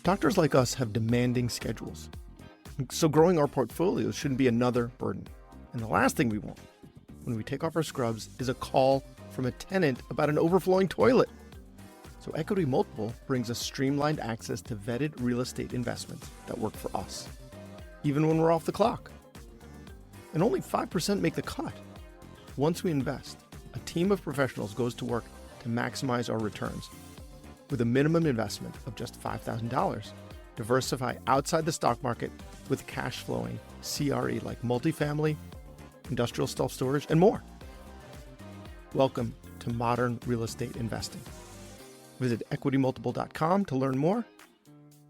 Doctors like us have demanding schedules, so growing our portfolio shouldn't be another burden. And the last thing we want when we take off our scrubs is a call from a tenant about an overflowing toilet. So Equity Multiple brings us streamlined access to vetted real estate investments that work for us, even when we're off the clock. And only 5% make the cut. Once we invest, a team of professionals goes to work to maximize our returns. With a minimum investment of just $5,000, diversify outside the stock market with cash flowing CRE like multifamily, industrial self-storage, and more. Welcome to modern real estate investing. Visit equitymultiple.com to learn more.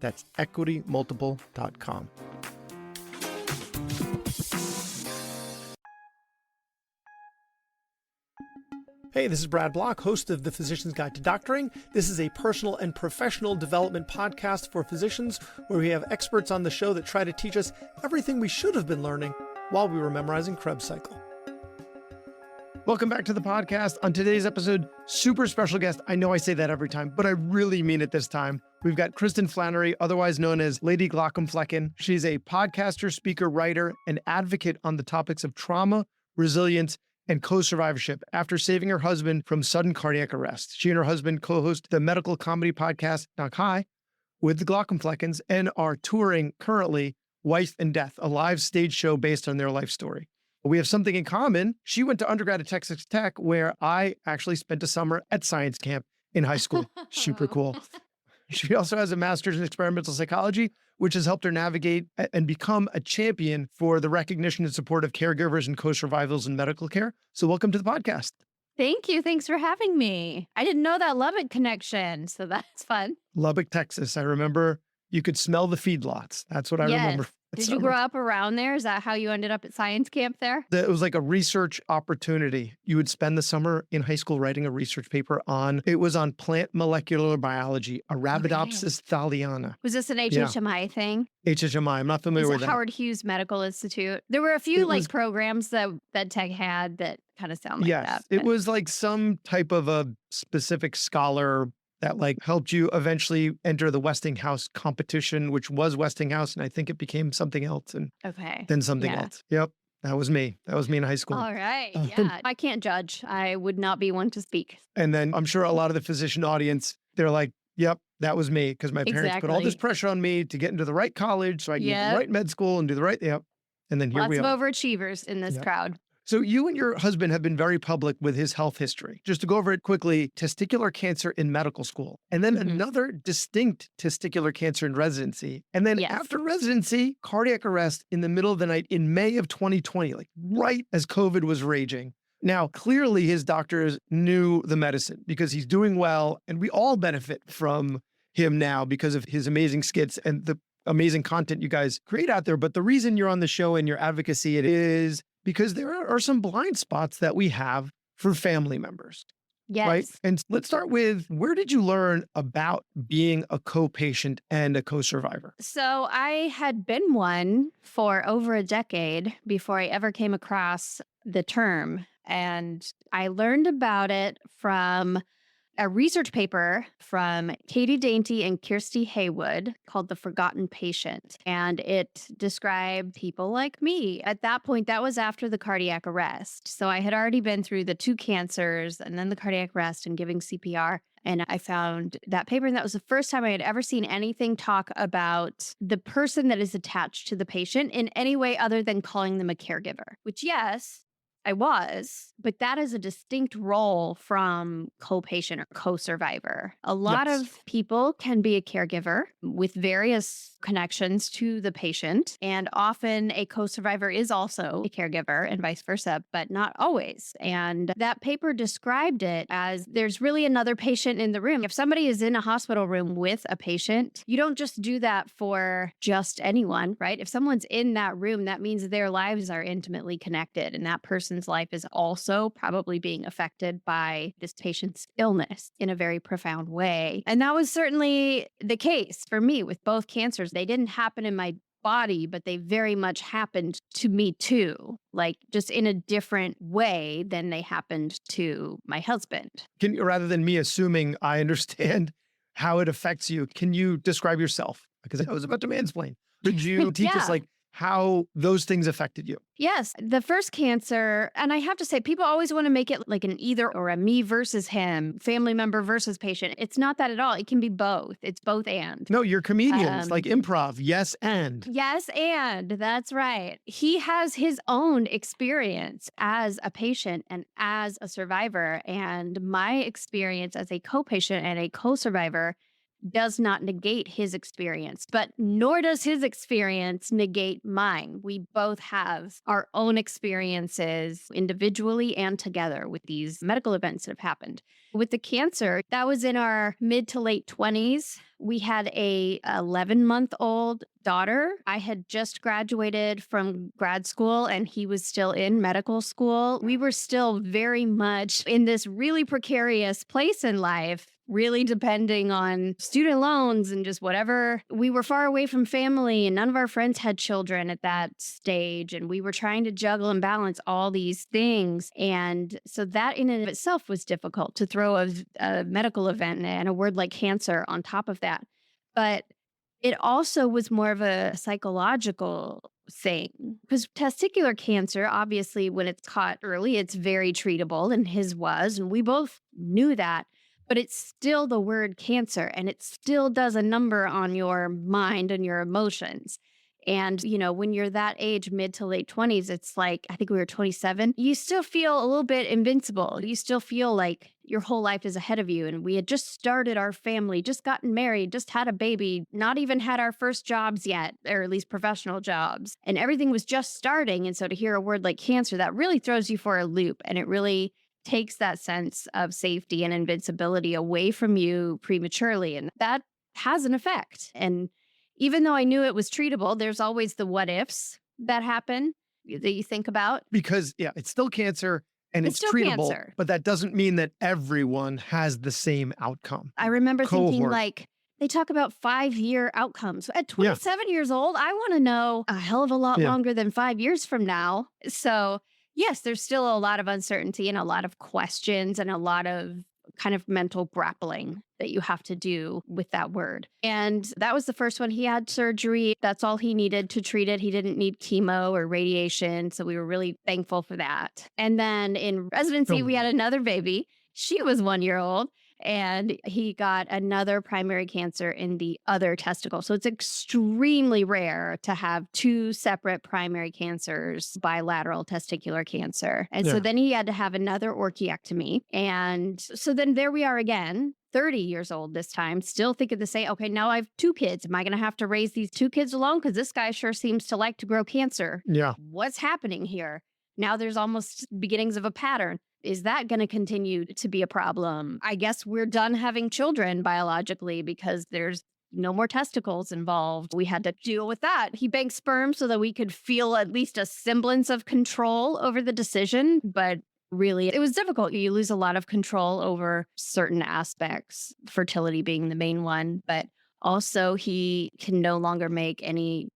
That's equitymultiple.com. Hey, this is Brad Block, host of The Physician's Guide to Doctoring. This is a personal and professional development podcast for physicians where we have experts on the show that try to teach us everything we should have been learning while we were memorizing Krebs cycle. Welcome back to the podcast. On today's episode, super special guest. I know I say that every time, but I really mean it this time. We've got Kristin Flanary, otherwise known as Lady Glockenflecken. She's a podcaster, speaker, writer, and advocate on the topics of trauma, resilience, and co-survivorship after saving her husband from sudden cardiac arrest. She and her husband co-host the medical comedy podcast, Knock High, with the Glockenfleckens, and are touring currently Wife and Death, a live stage show based on their life story. We have something in common. She went to undergrad at Texas Tech, where I actually spent a summer at science camp in high school. Super cool. She also has a master's in experimental psychology, which has helped her navigate and become a champion for the recognition and support of caregivers and co-survivals in medical care. So welcome to the podcast. Thank you. Thanks for having me. I didn't know that Lubbock connection, so that's fun. Lubbock, Texas. I remember you could smell the feedlots. That's what I remember. Did you grow up around there? Is that how you ended up at science camp there? It was like a research opportunity. You would spend the summer in high school writing a research paper on plant molecular biology, Arabidopsis thaliana. Was this an HHMI thing? HHMI. I'm not familiar with that. Howard Hughes Medical Institute. There were a few programs that Tech had that kind of sound like that. It was like some type of a specific scholar that helped you eventually enter the Westinghouse competition, which was Westinghouse, and I think it became something else, and then something else. Yep, that was me. That was me in high school. All right, yeah. I can't judge. I would not be one to speak. And then I'm sure a lot of the physician audience, they're like, yep, that was me, because my parents put all this pressure on me to get into the right college so I can get the right med school and do the right, and then here we are. Lots of overachievers in this crowd. So you and your husband have been very public with his health history. Just to go over it quickly, testicular cancer in medical school, and then another distinct testicular cancer in residency. And then after residency, cardiac arrest in the middle of the night in May of 2020, right as COVID was raging. Now, clearly his doctors knew the medicine because he's doing well, and we all benefit from him now because of his amazing skits and the amazing content you guys create out there. But the reason you're on the show and your advocacy, it is because there are some blind spots that we have for family members. Yes. Right? And let's start with, where did you learn about being a co-patient and a co-survivor? So I had been one for over a decade before I ever came across the term. And I learned about it from a research paper from Katie Dainty and Kirsty Haywood called The Forgotten Patient. And it described people like me. At that point, that was after the cardiac arrest. So I had already been through the 2 cancers and then the cardiac arrest and giving CPR. And I found that paper, and that was the first time I had ever seen anything talk about the person that is attached to the patient in any way other than calling them a caregiver, which, yes, I was, but that is a distinct role from co-patient or co-survivor. A lot of people can be a caregiver with various connections to the patient, and often a co-survivor is also a caregiver and vice versa, but not always. And that paper described it as there's really another patient in the room. If somebody is in a hospital room with a patient, you don't just do that for just anyone, right? If someone's in that room, that means their lives are intimately connected, and that person's life is also probably being affected by this patient's illness in a very profound way. And that was certainly the case for me with both cancers. They didn't happen in my body, but they very much happened to me too, like just in a different way than they happened to my husband. Rather than me assuming I understand how it affects you. Can you describe yourself? Because I was about to mansplain. Could you teach us Yeah. how those things affected you? Yes, the first cancer, and I have to say, people always want to make it like an either or a me versus him, family member versus patient. It's not that at all. It can be both. It's both and. No, you're comedians, Um, improv. Yes, and. Yes, and that's right. He has his own experience as a patient and as a survivor. And my experience as a co patient and a co survivor does not negate his experience, but nor does his experience negate mine. We both have our own experiences individually and together with these medical events that have happened. With the cancer, that was in our mid to late 20s. We had a 11-month-old daughter. I had just graduated from grad school and he was still in medical school. We were still very much in this really precarious place in life, really depending on student loans and just whatever. We were far away from family and none of our friends had children at that stage. And we were trying to juggle and balance all these things. And so that in and of itself was difficult to throw a medical event and a word like cancer on top of that. But it also was more of a psychological thing because testicular cancer, obviously, when it's caught early, it's very treatable, and his was, and we both knew that. But it's still the word cancer, and it still does a number on your mind and your emotions. And, when you're that age, mid to late 20s, it's like, I think we were 27, you still feel a little bit invincible. You still feel like your whole life is ahead of you. And we had just started our family, just gotten married, just had a baby, not even had our first jobs yet, or at least professional jobs. And everything was just starting. And so to hear a word like cancer, that really throws you for a loop. And it really takes that sense of safety and invincibility away from you prematurely. And that has an effect. And even though I knew it was treatable, there's always the what ifs that happen that you think about. Because, it's still cancer and it's still treatable, cancer. but that doesn't mean that everyone has the same outcome. I remember thinking Cohort. they talk about 5-year outcomes. At 27 years old, I want to know a hell of a lot longer than 5 years from now. So yes, there's still a lot of uncertainty and a lot of questions and a lot of kind of mental grappling that you have to do with that word. And that was the first one. He had surgery. That's all he needed to treat it. He didn't need chemo or radiation. So we were really thankful for that. And then in residency, we had another baby. She was 1 year old. And he got another primary cancer in the other testicle. So it's extremely rare to have two separate primary cancers, bilateral testicular cancer. And so then he had to have another orchiectomy. And so then there we are again, 30 years old this time, still thinking the same, okay, now I have two kids. Am I going to have to raise these two kids alone? Because this guy sure seems to like to grow cancer. Yeah. What's happening here? Now there's almost beginnings of a pattern. Is that going to continue to be a problem? I guess we're done having children biologically because there's no more testicles involved. We had to deal with that. He banked sperm so that we could feel at least a semblance of control over the decision. But really, it was difficult. You lose a lot of control over certain aspects, fertility being the main one. But also, he can no longer make any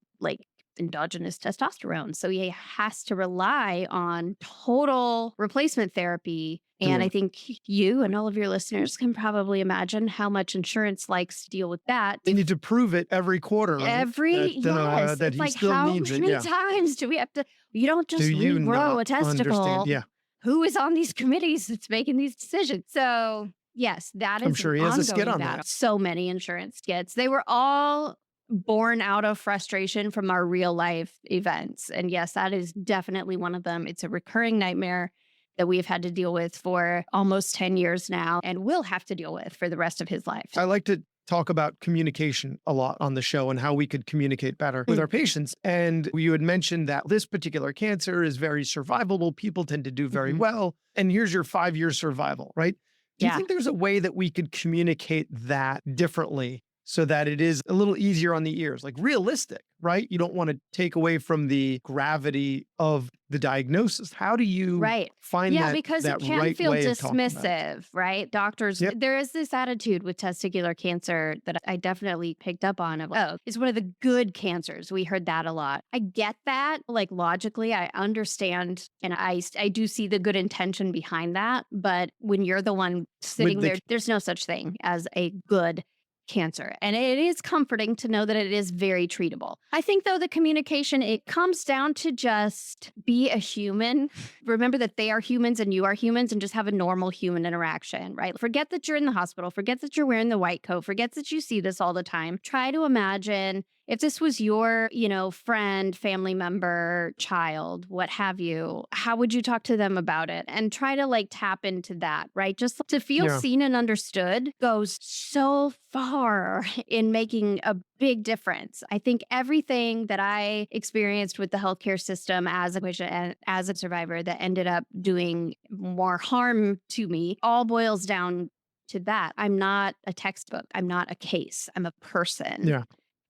endogenous testosterone. So he has to rely on total replacement therapy. And I think you and all of your listeners can probably imagine how much insurance likes to deal with that. They need to prove it every quarter. Right? Yes. That it's he like, still how needs many it. times do we have to? You don't just you regrow not a testicle. understand? Yeah. Who is on these committees that's making these decisions? So yes, that is I'm sure he has a skit on that. So many insurance skits. They were all born out of frustration from our real life events. And yes, that is definitely one of them. It's a recurring nightmare that we've had to deal with for almost 10 years now and will have to deal with for the rest of his life. I like to talk about communication a lot on the show and how we could communicate better with our patients. And you had mentioned that this particular cancer is very survivable. People tend to do very well. And here's your 5-year survival, right? Do you think there's a way that we could communicate that differently so that it is a little easier on the ears, like realistic, right? You don't want to take away from the gravity of the diagnosis. How do you find that because that it can right feel way of talking about it? dismissive, right? Doctors, there is this attitude with testicular cancer that I definitely picked up on of, it's one of the good cancers. We heard that a lot. I get that, logically, I understand, and I do see the good intention behind that. But when you're the one sitting there, there's no such thing as a good cancer. And it is comforting to know that it is very treatable. I think, though, the communication, it comes down to just be a human. Remember that they are humans and you are humans, and just have a normal human interaction, right? Forget that you're in the hospital. Forget that you're wearing the white coat. Forget that you see this all the time. Try to imagine if this was your, friend, family member, child, what have you, how would you talk to them about it? And try to tap into that, right? Just to feel Yeah. seen and understood goes so far in making a big difference. I think everything that I experienced with the healthcare system as a patient and as a survivor that ended up doing more harm to me all boils down to that. I'm not a textbook. I'm not a case. I'm a person. Yeah.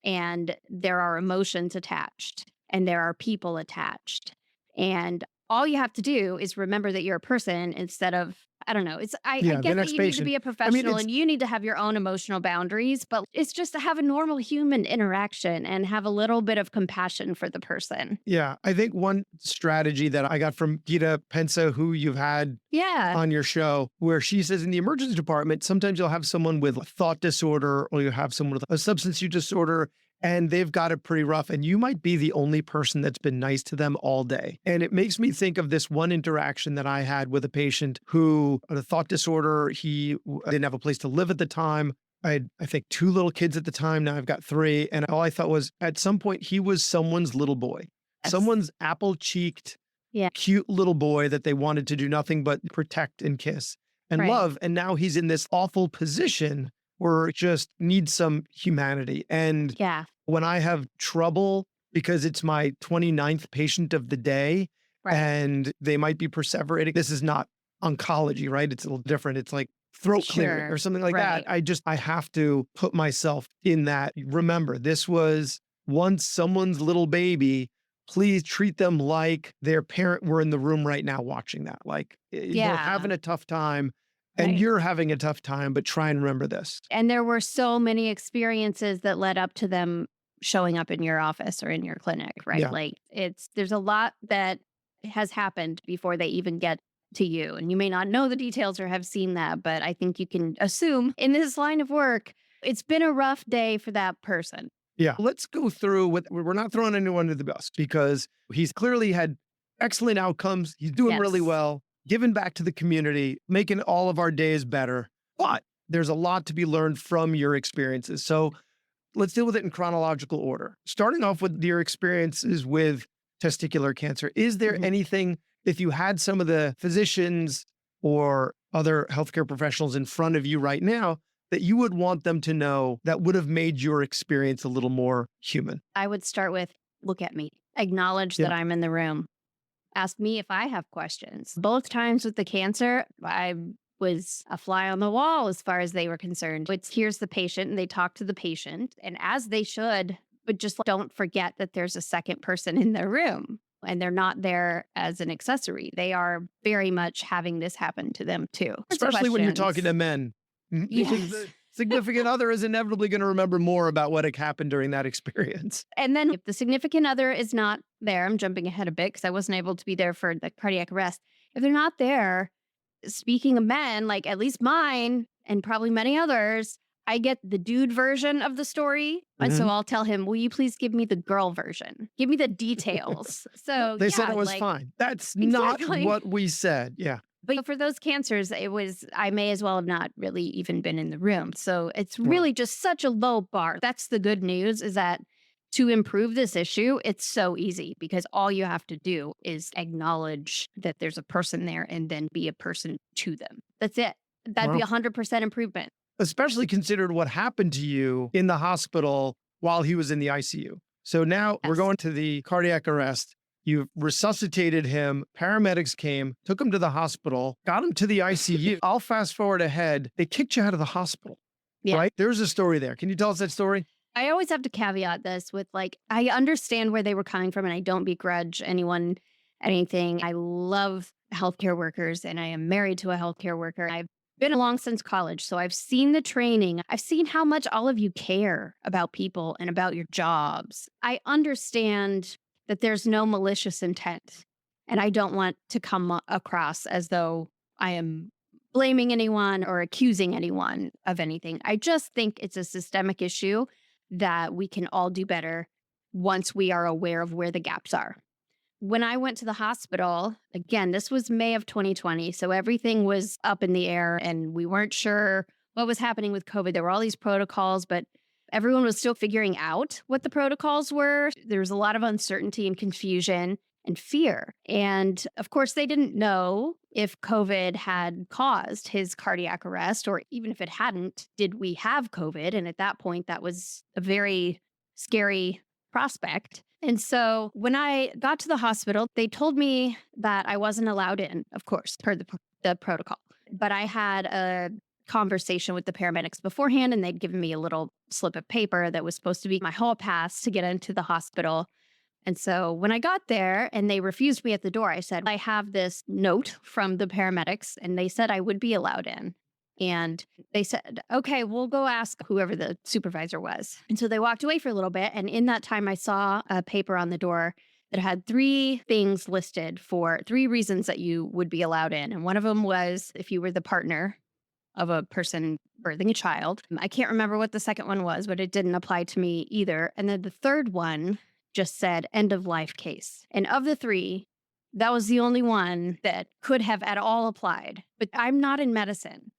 And there are emotions attached and there are people attached. And all you have to do is remember that you're a person instead of, I don't know. I Yeah. The get that next you need to patient. be a I mean, professional it's and you need to have your own emotional boundaries, but it's just to have a normal human interaction and have a little bit of compassion for the person. yeah. I think one strategy that I got from Gita Pensa, who you've had Yeah. on your show, where she says in the emergency department, sometimes you'll have someone with a thought disorder or you have someone with a substance use disorder, and they've got it pretty rough. And you might be the only person that's been nice to them all day. And it makes me think of this one interaction that I had with a patient who had a thought disorder. He didn't have a place to live at the time. I had, I think, 2 little kids at the time. Now I've got 3. And all I thought was at some point, he was someone's little boy, Yes. someone's apple-cheeked, Yeah. cute little boy that they wanted to do nothing but protect and kiss and Right. love. And now he's in this awful position where it just needs some humanity. And Yeah. when I have trouble because it's my 29th patient of the day Right. and they might be perseverating, this is not oncology, right? It's a little different. It's like throat clearing Sure. or something like Right. that. I have to put myself in that. Remember, this was once someone's little baby. Please treat them like their parent were in the room right now watching that. Like they're Yeah. having a tough time and Right. you're having a tough time, but try and remember this. And there were so many experiences that led up to them showing up in your office or in your clinic, right? Yeah. There's a lot that has happened before they even get to you. And you may not know the details or have seen that, but I think you can assume in this line of work, it's been a rough day for that person. Yeah. Let's go through with, we're not throwing anyone under the bus because he's clearly had excellent outcomes. He's doing really Yes. well, giving back to the community, making all of our days better. But there's a lot to be learned from your experiences. So let's deal with it in chronological order. Starting off with your experiences with testicular cancer, is there Mhm. anything, if you had some of the physicians or other healthcare professionals in front of you right now, that you would want them to know that would have made your experience a little more human? I would start with look at me, acknowledge that Yeah. I'm in the room. Ask me if I have questions. Both times with the cancer, I was a fly on the wall as far as they were concerned. It's here's the patient and they talk to the patient, and as they should, but just don't forget that there's a second person in their room and they're not there as an accessory. They are very much having this happen to them too. Especially when you're talking to men. Because the Yes. significant other is inevitably going to remember more about what had happened during that experience. And then if the significant other is not there, I'm jumping ahead a bit because I wasn't able to be there for the cardiac arrest. If they're not there, speaking of men, like at least mine and probably many others, I get the dude version of the story. And so I'll tell him, will you please give me the girl version? Give me the details. So They said yeah, it was like, fine. That's Exactly. not what we said. Yeah. But for those cancers, I may as well have not really even been in the room. So it's Wow. really just such a low bar. That's the good news, is that to improve this issue, it's so easy because all you have to do is acknowledge that there's a person there and then be a person to them. That's it. That'd be Wow. 100% improvement. Especially considered what happened to you in the hospital while he was in the ICU. So now we're Yes. going to the cardiac arrest. You resuscitated him. Paramedics came, took him to the hospital, got him to the ICU. I'll fast forward ahead. They kicked you out of the hospital, Yeah. right? There's a story there. Can you tell us that story? I always have to caveat this with I understand where they were coming from and I don't begrudge anyone anything. I love healthcare workers and I am married to a healthcare worker. I've been along since college, so I've seen the training. I've seen how much all of you care about people and about your jobs. I understand that there's no malicious intent and I don't want to come across as though I am blaming anyone or accusing anyone of anything. I just think it's a systemic issue that we can all do better once we are aware of where the gaps are. When I went to the hospital, again, this was May of 2020, so everything was up in the air and we weren't sure what was happening with COVID. There were all these protocols, but everyone was still figuring out what the protocols were. There was a lot of uncertainty and confusion and fear. And of course, they didn't know if COVID had caused his cardiac arrest, or even if it hadn't, did we have COVID? And at that point, that was a very scary prospect. And so when I got to the hospital, they told me that I wasn't allowed in, of course, per the protocol. But I had a conversation with the paramedics beforehand, and they'd given me a little slip of paper that was supposed to be my hall pass to get into the hospital. And so when I got there and they refused me at the door, I said, I have this note from the paramedics, and they said I would be allowed in. And they said, okay, we'll go ask whoever the supervisor was. And so they walked away for a little bit. And in that time, I saw a paper on the door that had 3 things listed for 3 reasons that you would be allowed in. And one of them was if you were the partner of a person birthing a child. I can't remember what the second one was, but it didn't apply to me either. And then the third one just said end of life case. And of the 3, that was the only one that could have at all applied. But I'm not in medicine.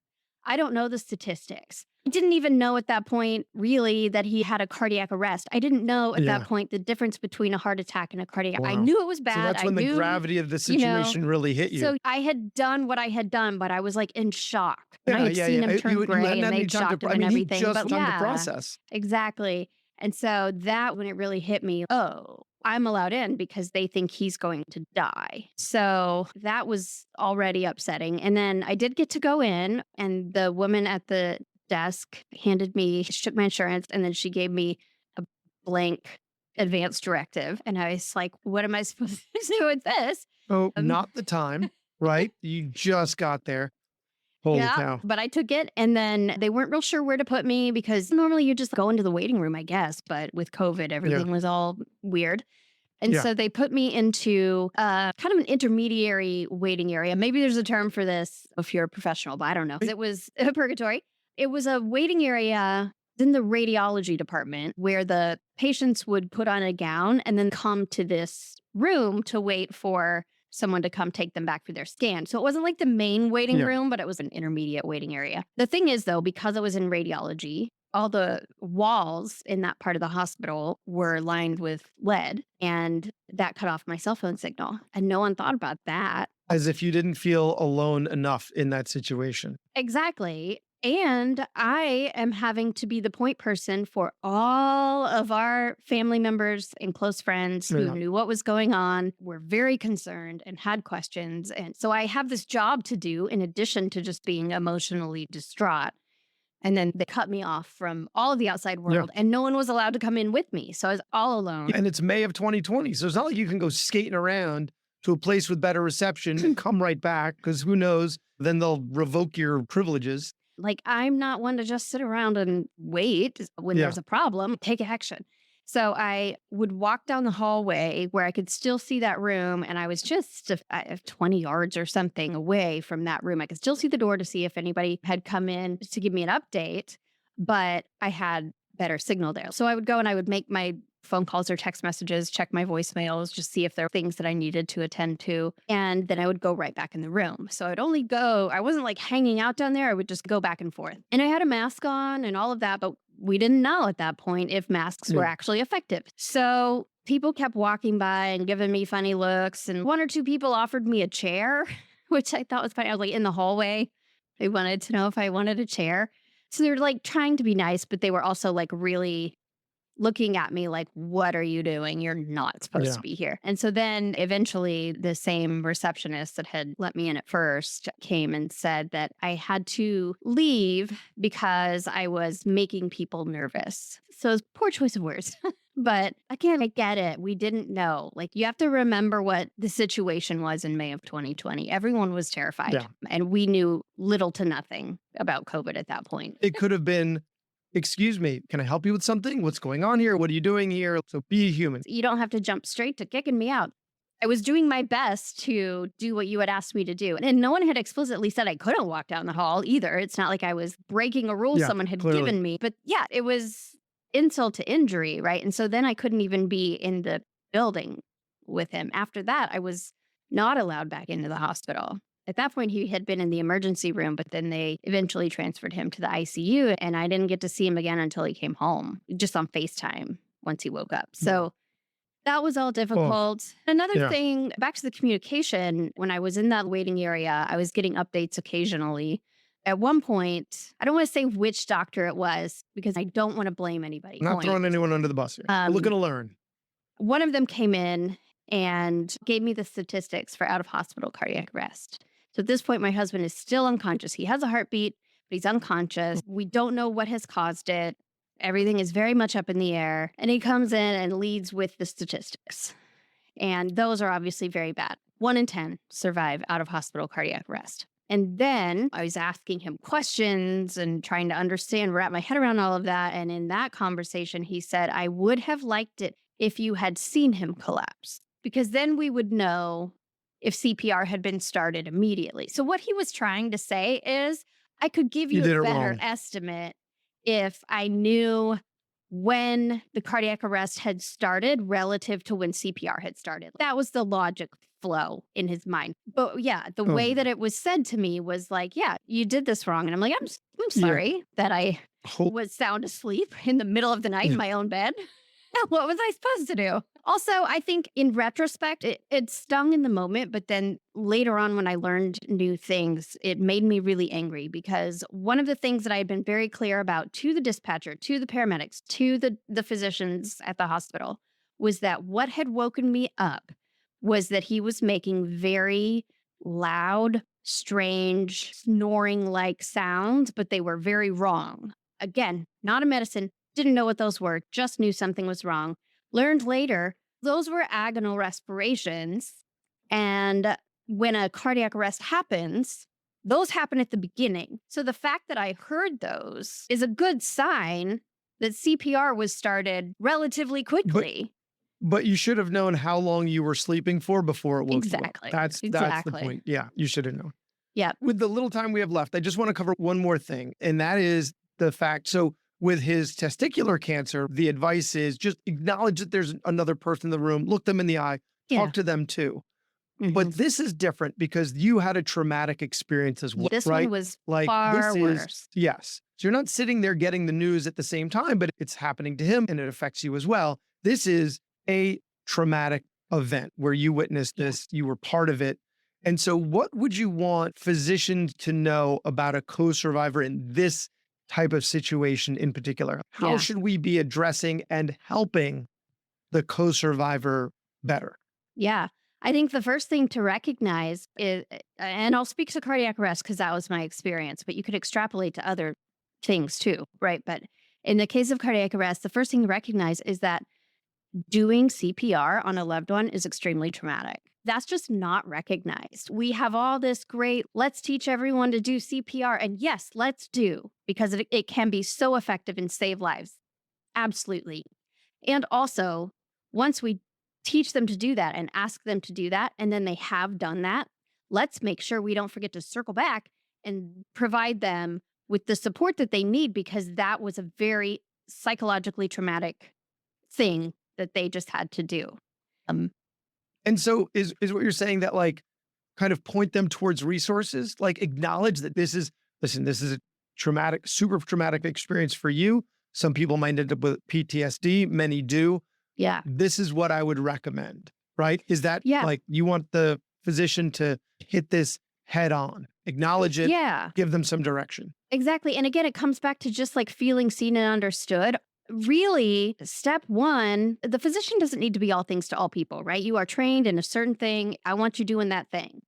I don't know the statistics. I didn't even know at that point, really, that he had a cardiac arrest. I didn't know at that point the difference between a heart attack and a cardiac. Wow. I knew it was bad. So that's when the gravity of the situation really hit you. So I had done what I had done, but I was like in shock. And I had seen him turn gray and they shocked him and everything. He just but done the process. Exactly. And so that when it really hit me, oh, I'm allowed in because they think he's going to die. So that was already upsetting. And then I did get to go in, and the woman at the desk shook my insurance, and then she gave me a blank advance directive. And I was like, what am I supposed to do with this? Oh, not the time, right? You just got there. Holy cow. But I took it, and then they weren't real sure where to put me because normally you just go into the waiting room, I guess. But with COVID, everything was all weird. And so they put me into kind of an intermediary waiting area. Maybe there's a term for this if you're a professional, but I don't know. It was a purgatory. It was a waiting area in the radiology department where the patients would put on a gown and then come to this room to wait for someone to come take them back for their scan. So it wasn't like the main waiting room, but it was an intermediate waiting area. The thing is, though, because it was in radiology, all the walls in that part of the hospital were lined with lead, and that cut off my cell phone signal. And no one thought about that. As if you didn't feel alone enough in that situation. Exactly. And I am having to be the point person for all of our family members and close friends who knew what was going on, were very concerned and had questions. And so I have this job to do in addition to just being emotionally distraught. And then they cut me off from all of the outside world, and no one was allowed to come in with me. So I was all alone. And it's May of 2020. So it's not like you can go skating around to a place with better reception and come right back, because who knows, then they'll revoke your privileges. Like, I'm not one to just sit around and wait when there's a problem. Take action. So I would walk down the hallway where I could still see that room. And I was just 20 yards or something away from that room. I could still see the door to see if anybody had come in to give me an update, but I had better signal there. So I would go and I would make my phone calls or text messages, check my voicemails, just see if there were things that I needed to attend to. And then I would go right back in the room. So I'd only go, I wasn't like hanging out down there. I would just go back and forth. And I had a mask on and all of that, but we didn't know at that point if masks were actually effective. So people kept walking by and giving me funny looks. And 1 or 2 people offered me a chair, which I thought was funny. I was like in the hallway. They wanted to know if I wanted a chair. So they were like trying to be nice, but they were also like really looking at me like, what are you doing? You're not supposed to be here. And so then eventually the same receptionist that had let me in at first came and said that I had to leave because I was making people nervous. So it's poor choice of words. But again, I get it. We didn't know. Like, you have to remember what the situation was in May of 2020. Everyone was terrified. And we knew little to nothing about COVID at that point. It could have been, excuse me, can I help you with something? What's going on here? What are you doing here? So be a human. You don't have to jump straight to kicking me out. I was doing my best to do what you had asked me to do. And no one had explicitly said I couldn't walk down the hall either. It's not like I was breaking a rule Yeah, someone had clearly. given me. But yeah, it was insult to injury, right? And so then I couldn't even be in the building with him. After that, I was not allowed back into the hospital. At that point, he had been in the emergency room, but then they eventually transferred him to the ICU. And I didn't get to see him again until he came home, just on FaceTime once he woke up. So that was all Oh, difficult. Another yeah. thing, back to the communication, when I was in that waiting area, I was getting updates occasionally. At one point, I don't want to say which doctor it was because I don't want to blame anybody. Not throwing anyone under the bus here. We're looking to learn. One of them came in and gave me the statistics for out of hospital cardiac arrest. So at this point, my husband is still unconscious. He has a heartbeat, but he's unconscious. We don't know what has caused it. Everything is very much up in the air. And he comes in and leads with the statistics. And those are obviously very bad. 1 in 10 survive out of hospital cardiac arrest. And then I was asking him questions and trying to understand, wrap my head around all of that. And in that conversation, he said, I would have liked it if you had seen him collapse, because then we would know if CPR had been started immediately. So what he was trying to say is, I could give You you did a it better wrong. estimate if I knew when the cardiac arrest had started relative to when CPR had started. That was the logic flow in his mind. But yeah, the Oh, way that it was said to me was like, yeah, you did this wrong. And I'm like, I'm yeah. sorry that I Whole- was sound asleep in the middle of the night in Yeah. my own bed. What was I supposed to do? Also, I think in retrospect, it stung in the moment, but then later on when I learned new things, it made me really angry because one of the things that I had been very clear about to the dispatcher, to the paramedics, to the physicians at the hospital was that what had woken me up was that he was making very loud, strange, snoring-like sounds, but they were very wrong. Again, not a medicine. Didn't know what those were, just knew something was wrong. Learned later, those were agonal respirations. And when a cardiac arrest happens, those happen at the beginning. So the fact that I heard those is a good sign that CPR was started relatively quickly. But you should have known how long you were sleeping for before it woke you up. Exactly. That's the Exactly. point. Yeah, you should have known. Yeah. With the little time we have left, I just want to cover one more thing, and that is the fact. So with his testicular cancer, the advice is just acknowledge that there's another person in the room, look them in the eye, Yeah. talk to them too. Mhm. But this is different because you had a traumatic experience as well, This right? one was Like far this is, worse. yes. So you're not sitting there getting the news at the same time, but it's happening to him and it affects you as well. This is a traumatic event where you witnessed this, you were part of it. And so what would you want physicians to know about a co-survivor in this type of situation in particular? How Yeah. should we be addressing and helping the co-survivor better? Yeah. I think the first thing to recognize is, and I'll speak to cardiac arrest because that was my experience, but you could extrapolate to other things too, right? But in the case of cardiac arrest, the first thing to recognize is that doing CPR on a loved one is extremely traumatic. That's just not recognized. We have all this great, let's teach everyone to do CPR. And yes, let's do, because it can be so effective and save lives. Absolutely. And also, once we teach them to do that and ask them to do that, and then they have done that, let's make sure we don't forget to circle back and provide them with the support that they need, because that was a very psychologically traumatic thing that they just had to do. And so is what you're saying that like kind of point them towards resources, like acknowledge that this is, listen, this is a traumatic, super traumatic experience for you. Some people might end up with PTSD, many do. Yeah. This is what I would recommend, right? Is that Yeah. like you want the physician to hit this head on, acknowledge it, Yeah, give them some direction. exactly. And again, it comes back to just like feeling seen and understood. Really, step one, the physician doesn't need to be all things to all people, right? You are trained in a certain thing. I want you doing that thing.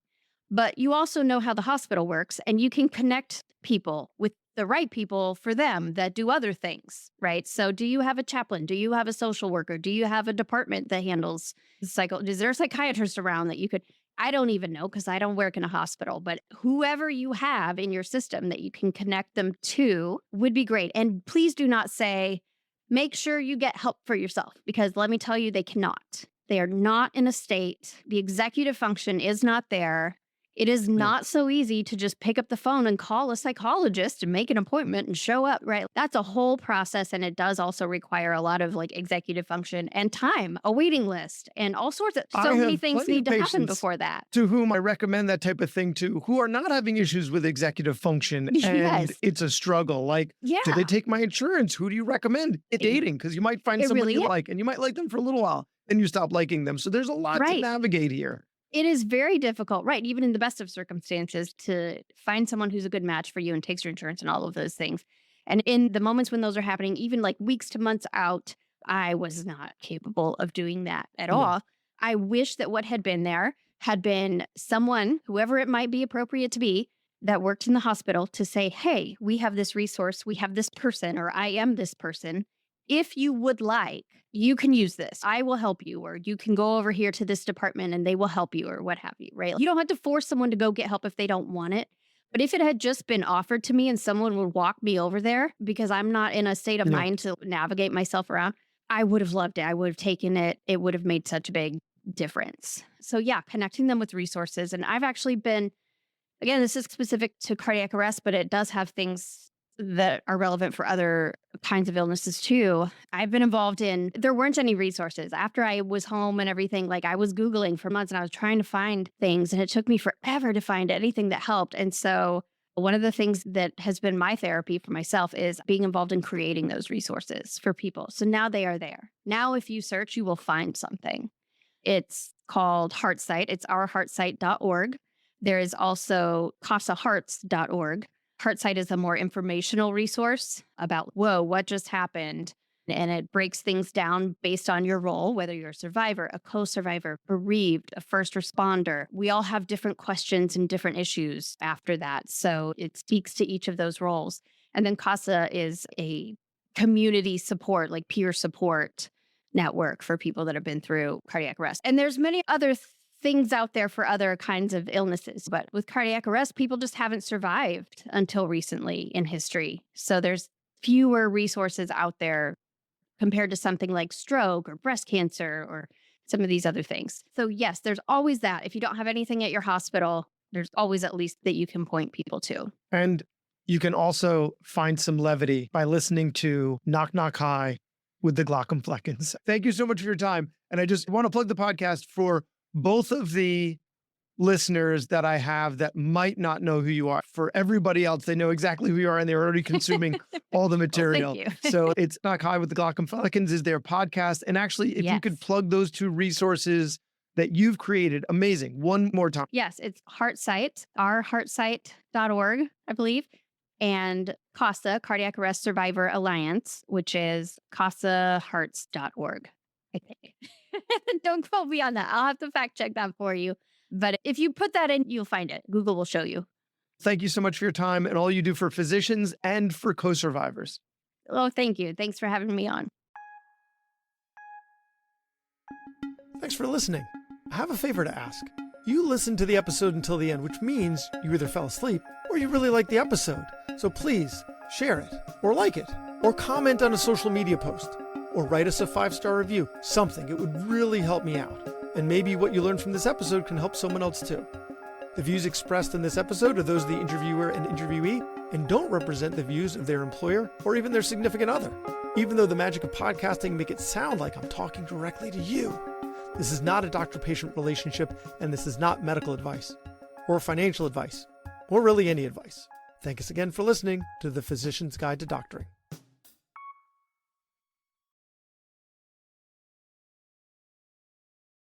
But you also know how the hospital works, and you can connect people with the right people for them that do other things, right? So do you have a chaplain? Do you have a social worker? Do you have a department that handles is there a psychiatrist around that you could, I don't even know because I don't work in a hospital, but whoever you have in your system that you can connect them to would be great. And please do not say, make sure you get help for yourself, because let me tell you, they cannot. They are not in a state. The executive function is not there. It is not so easy to just pick up the phone and call a psychologist and make an appointment and show up, right? That's a whole process. And it does also require a lot of like executive function and time, a waiting list, and all sorts of so many things need to happen before that. To whom I recommend that type of thing to, who are not having issues with executive function. And it's a struggle. Like, do they take my insurance? Who do you recommend? Dating, because you might find somebody you like, and you might like them for a little while, and you stop liking them. So there's a lot to navigate here. It is very difficult, right? Even in the best of circumstances, to find someone who's a good match for you and takes your insurance and all of those things. And in the moments when those are happening, even like weeks to months out, I was not capable of doing that at all. I wish that what had been there had been someone, whoever it might be appropriate to be, that worked in the hospital to say, hey, we have this resource, we have this person, or I am this person. If you would like, you can use this. I will help you, or you can go over here to this department and they will help you, or what have you, right? You don't have to force someone to go get help if they don't want it. But if it had just been offered to me and someone would walk me over there because I'm not in a state of mind to navigate myself around, I would have loved it. I would have taken it. It would have made such a big difference. So yeah, connecting them with resources. And I've actually been, again, this is specific to cardiac arrest, but it does have things that are relevant for other kinds of illnesses too. I've been involved in, there weren't any resources. After I was home and everything, like I was Googling for months and I was trying to find things, and it took me forever to find anything that helped. And so one of the things that has been my therapy for myself is being involved in creating those resources for people. So now they are there. Now, if you search, you will find something. It's called HeartSight. It's ourheartsight.org. There is also casahearts.org. HeartSight is a more informational resource about, what just happened? And it breaks things down based on your role, whether you're a survivor, a co-survivor, bereaved, a first responder. We all have different questions and different issues after that. So it speaks to each of those roles. And then CASA is a community support, like peer support network for people that have been through cardiac arrest. And there's many other things out there for other kinds of illnesses. But with cardiac arrest, people just haven't survived until recently in history. So there's fewer resources out there compared to something like stroke or breast cancer or some of these other things. So yes, there's always that. If you don't have anything at your hospital, there's always at least that you can point people to. And you can also find some levity by listening to Knock Knock Hi with the Glockenfleckens. Thank you so much for your time. And I just want to plug the podcast for both of the listeners that I have that might not know who you are. For everybody else, they know exactly who you are and they're already consuming all the material. Well, thank you. So it's Knock High with the Glockenfleckens is their podcast. And actually, if you could plug those two resources that you've created, amazing. One more time. Yes, it's HeartSight, ourheartsight.org, I believe. And CASA, Cardiac Arrest Survivor Alliance, which is casahearts.org, I think. Don't quote me on that. I'll have to fact check that for you. But if you put that in, you'll find it. Google will show you. Thank you so much for your time and all you do for physicians and for co-survivors. Oh, thank you. Thanks for having me on. Thanks for listening. I have a favor to ask. You listened to the episode until the end, which means you either fell asleep or you really liked the episode. So please share it or like it or comment on a social media post or write us a 5-star review. Something. It would really help me out. And maybe what you learned from this episode can help someone else too. The views expressed in this episode are those of the interviewer and interviewee and don't represent the views of their employer or even their significant other. Even though the magic of podcasting make it sound like I'm talking directly to you. This is not a doctor-patient relationship, and this is not medical advice or financial advice or really any advice. Thank us again for listening to The Physician's Guide to Doctoring.